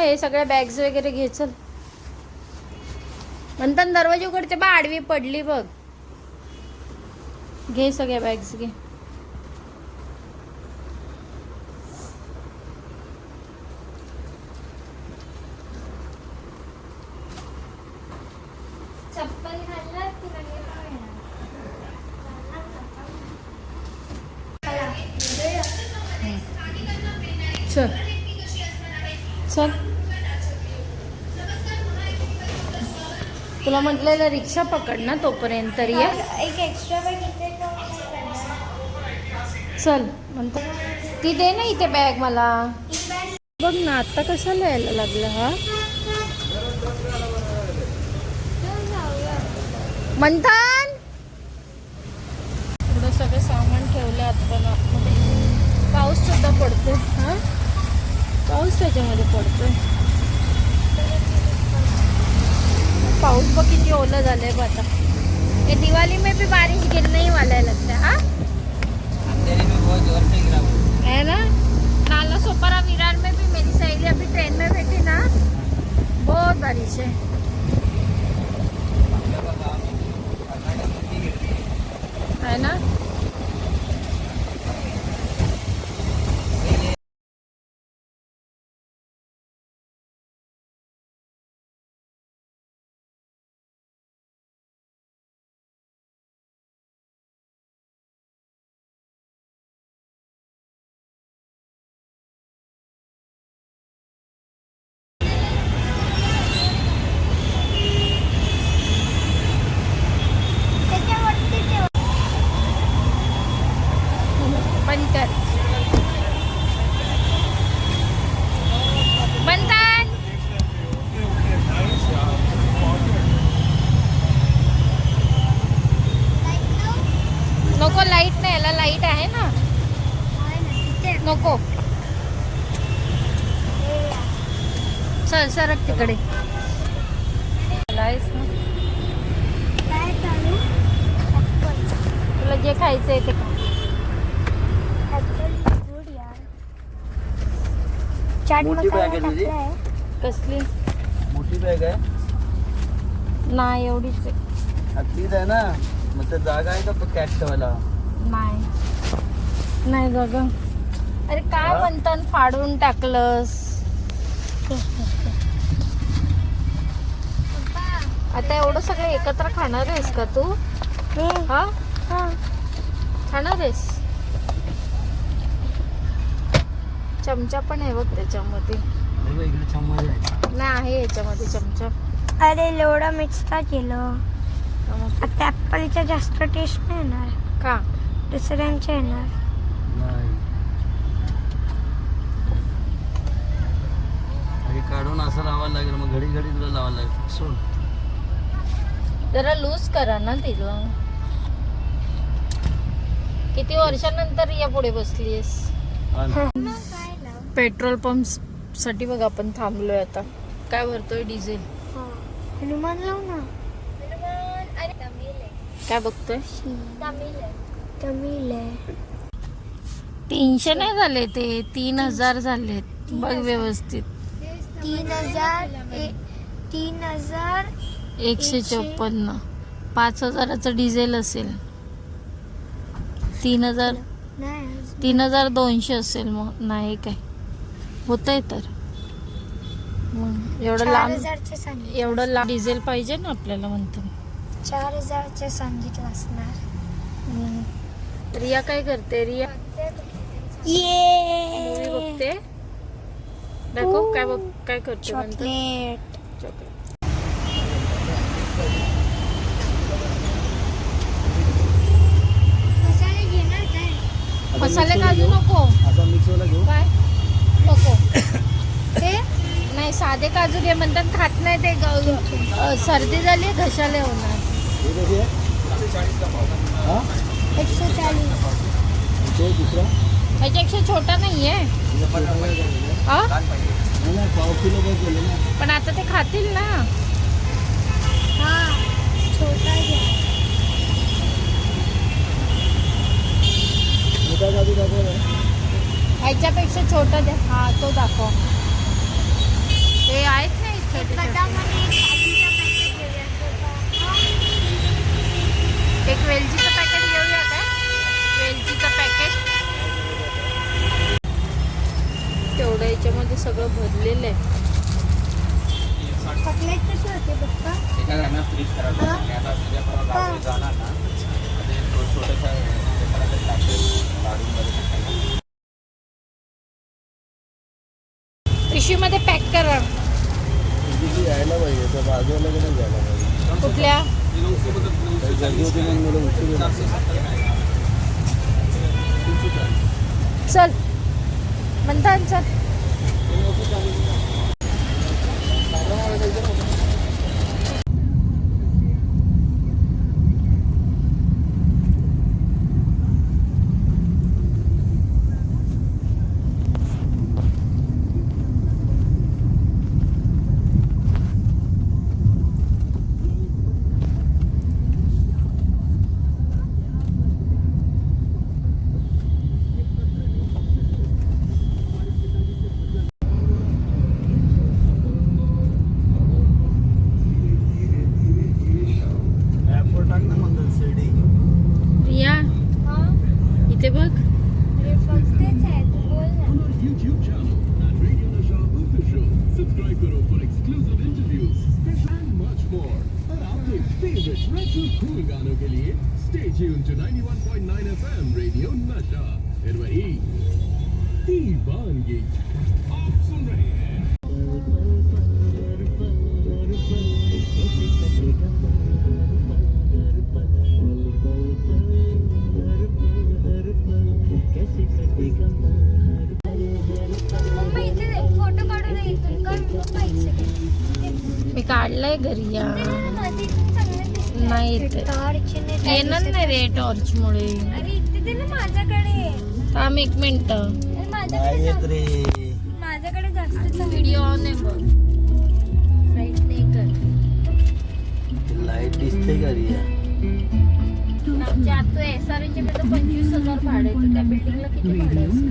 हे सगळ्या बॅग्स वगैरे घे चल. म्हणतात दरवाजे उघडते बा, आडवी पडली बघ. घे सगळ्या बॅग्स घे. चप्पल घालणार की नाही चल चल. तुला म्हटलेलं रिक्षा पकड ना तोपर्यंत तरी ये. एक एक्स्ट्रा बॅग इथे चल म्हणतो ती दे ना इथे बॅग मला. बघ ना आता कशाला यायला लागलं हा. मंथन एवढं सगळं सामान ठेवलं आपण आतमध्ये. पाऊस सुद्धा पडतो हा. पाऊस त्याच्यामध्ये पडतोय. पाऊस बघ किती ओलं झालंय बघ आता. ये दिवाली में भी बारिश गिरने ही वाला है लगता है. हाँ है ना. नाला सोपारा विरार में भी मेरी सहेली अभी ट्रेन में बैठी ना, बहुत बारिश है. है ना. बंद कर. बंधन नको. लाईट नाही याला. लाईट आहे ना. नको. चल सरक तिकडे. काय चालू. तुला जे खायचंय ते खा. गुड यार. चाट मसाला टाकलाय. कसली मोठी बॅग आहे. नाही एवढीच आहे. तीच आहे ना. मग तर जागा आहे का कॅट ठेवायला. नाही नाही ग. अरे काय म्हणतात फाडून टाकलंस. आता एवढं सगळं एकत्र खाणार आहेस का तू. हा खाणार आहेस. चमचा पण आहे बघ त्याच्यामध्ये. इकडे चम्मच आहे. नाही आहे याच्यामध्ये चमचा. अरे लोडा मिक्सचा केलं. आता ऍपलच्या जास्त टेस्ट नाही येणार. का दुसऱ्यांच्या येणार. नाही हे काढून असं लावायला लागेल. मग घडी घडी तुला लावायला लागेल. सोड जरा लूज करा ना तिला. किती वर्षानंतर या पुढे बसलीस. पेट्रोल पंप साठी बघ आपण थांबलोय आता. काय भरतोय डिझेल. हनुमान लाव ना. काय बघतोय. तमिळ आहे. 300 नाही झाले ते 3000 झालेत. बघ व्यवस्थित. 154. 5000चं डिझेल असेल. 3200 असेल. मग नाही काय होतंय तर. मग एवढं लांब डिझेल पाहिजे ना आपल्याला. म्हणतो 4000चे सांगितलं असणार. रिया काय करते. रिया मूवी बघते. दाखव काय बघ काय करते. चॉकलेट. मसाले काजू नको. असा मिक्स वाला घेऊ. काय नको. ते नाही साधे काजू घे. म्हणतात खात नाही ते. सर्दी झाली घशाले होणार. हे कशी आहे. 140. तो दुसरा ह्याच्यापेक्षा छोटा नाहीये. हा नाही पाव किलो बस झाले ना. पण आता ते खातील ना. हा छोटा घ्या. मोठा काजू दाखव. ह्याच्यापेक्षा छोटा द्या. हा तो दाखव. लिहिलेलं आहे. चॉकलेट कशी होते पप्पा? पिशवीमध्ये पॅक करा. यायला पाहिजे तर बाजूला की नाही जायला पाहिजे. कुठल्या? गर्दी होती मग मला उशीर चल म्हणता चल. रिया इथे बघ. अरे बघतेच आहे, तू बोल ना. YouTube channel at Radio Nasha Official. Subscribe करो for exclusive interviews and much more. और आपके favorite retro cool गानों के लिए stay tuned to 91.9 FM Radio Nasha. फिर वही दीवानगी आप सुन रहे हैं. मम्मा इथे फोटो काढू दे इथून. काढ पप्पा एक सेकंड. मी काढलंय घरी या. नदी चांगलं दिसतंय. नाही येते. टॉर्च ने काय येणार दिसत नाही रे टॉर्च मुळे. अरे इथे दे ना माझ्याकडे. थांब एक मिनिट. अरे माझ्याकडे रे. माझ्याकडे जास्त चांगलं. व्हिडिओ ऑन आहे बघ. साईड नाही कर. लाईट दिसते का रिया? आमच्या आता SRH मध्ये 25,000 भाडे आहे. त्या बिल्डिंगला किती भाडे असेल?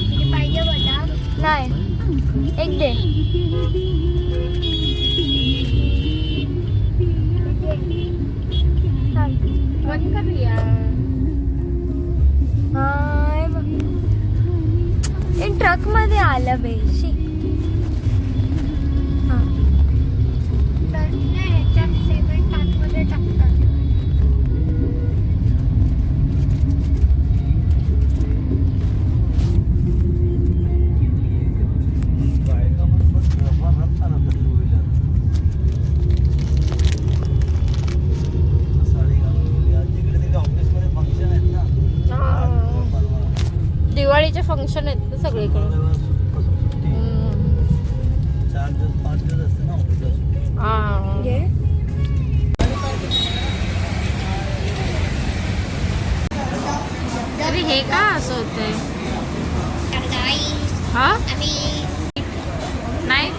किती पाहिजे बघा. नाही एक दे. बंद करूया. ट्रक मध्ये आलं बेशी. मध्ये टाकतात. दिवाळीचे फंक्शन आहेत ना सगळीकडे. 4 दिवस 5 दिवस असते ना ऑफिस. हा तरी हे का असं होतंय? हा नाही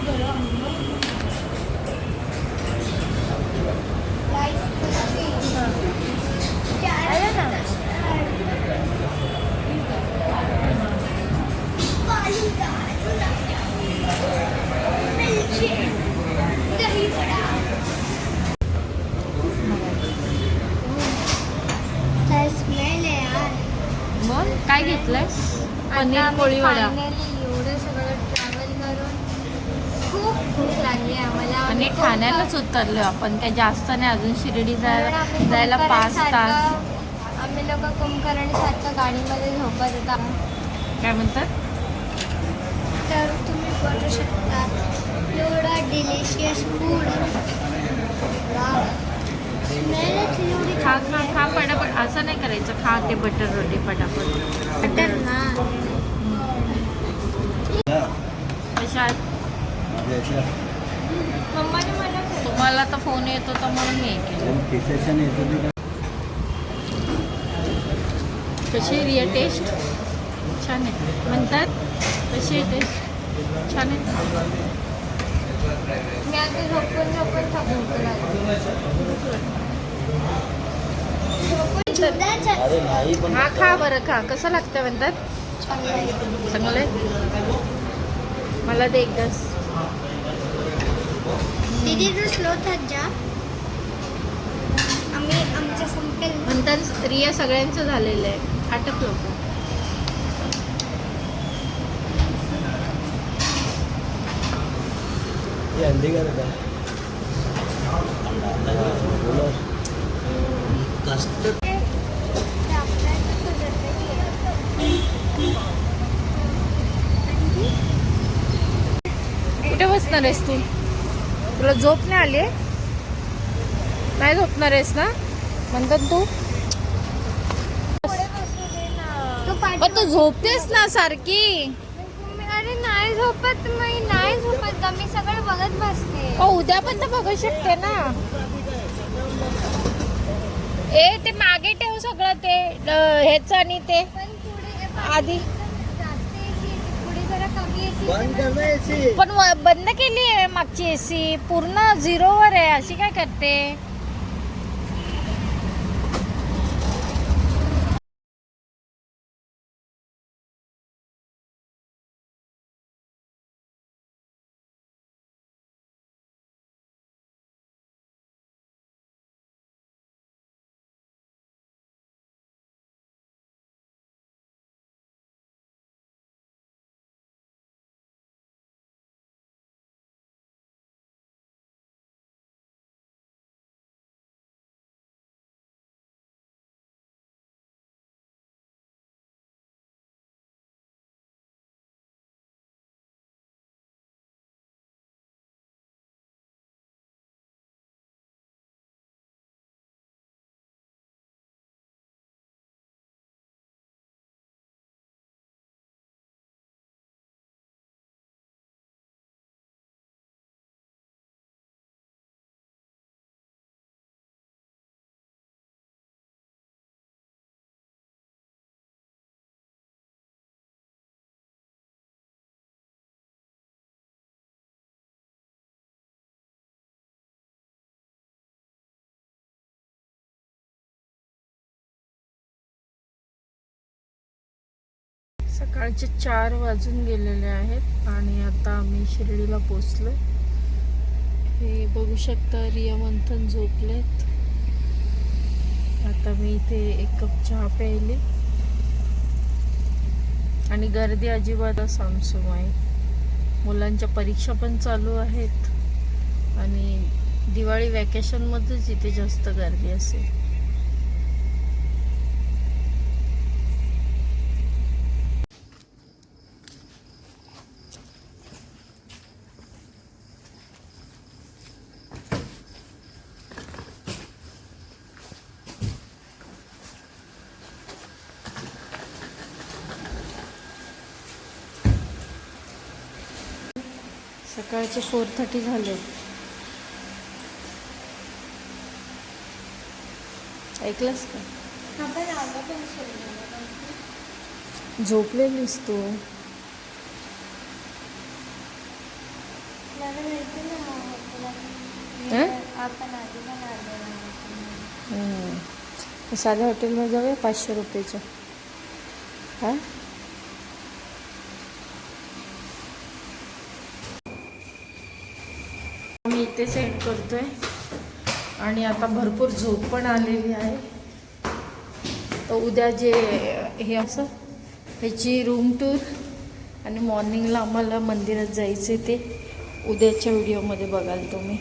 बोल काय घेतलंय? पनीर पोळी वडा. एवढं सगळं ट्रॅव्हल करून खूप भूक लागली आम्हाला. आणि ठाण्यालाच उतरलो आपण. काय जास्त नाही अजून. शिर्डी जायला 5 तास. आम्ही लोक कुंभकर्णी सारखं गाडीमध्ये झोपत होता. काय म्हणतात? तर तुम्ही बघू शकता एवढं डिलिशियस फूड. खा खा खा पटापट. असं नाही करायचं. खा ते बटर रोटी पटापट. बटर ना. कशात? मम्माने मला तुम्हाला तर फोन येत होता म्हणून मी हे केलं. कशी आहे रिया टेस्ट? छान आहे म्हणतात. कशी आहे टेस्ट? छान आहे. मी आता झोपून झोपून थकून अरे नाही पण हा खा बरं खा. कसं लागतं म्हणतात? चांगलं आहे. मला दे एकदाच. दीदी तू स्लो थात जा. आम्ही आमचं संपेल. म्हणतात रिया सगळ्यांचं झालेलं आहे. आटपलं. ये अंडी का रखा कस्टर्ड कुठे बसणार आहेस तू? तुला झोप नाही आली? नाही झोपणार आहेस ना म्हणतात तू? पण तू झोपतेस ना सारखी. अरे नाही झोपत मी नाही झोपत का मी सगळं बघत बसते. उद्या पण तर बघू शकते ना. ए ते मागे ठेव सगळं ते ह्याच आणि ते पण पुढे आधी पुढे जरा कमी एसी बंद करना एसी. पण बंद केली आहे मागची एसी. पूर्ण 0वर आहे. अशी काय करते? सकाळचे 4 वाजून गेलेले आहेत आणि आता आम्ही शिर्डीला पोचलो. हे बघू शकता रिया मंथन झोपलेत. आता मी इथे 1 कप चहा प्यायले आणि गर्दी अजिबात सामसूम आहे. मुलांच्या परीक्षा पण चालू आहेत आणि दिवाळी वॅकेशनमध्येच इथे जास्त गर्दी असेल. सकाळचे 4:30 झाले. ऐकलंस का? झोपलेलीस तू. साध्या हॉटेलमध्ये जाऊया 500 रुपयाच्या. हा मी इथे सेंड करतोय आणि आता भरपूर झोप पण आलेली आहे. तर उद्या जे हे असं ह्याची रूम टूर आणि मॉर्निंगला आम्हाला मंदिरात जायचं ते उद्याच्या व्हिडिओमध्ये बघाल तुम्ही.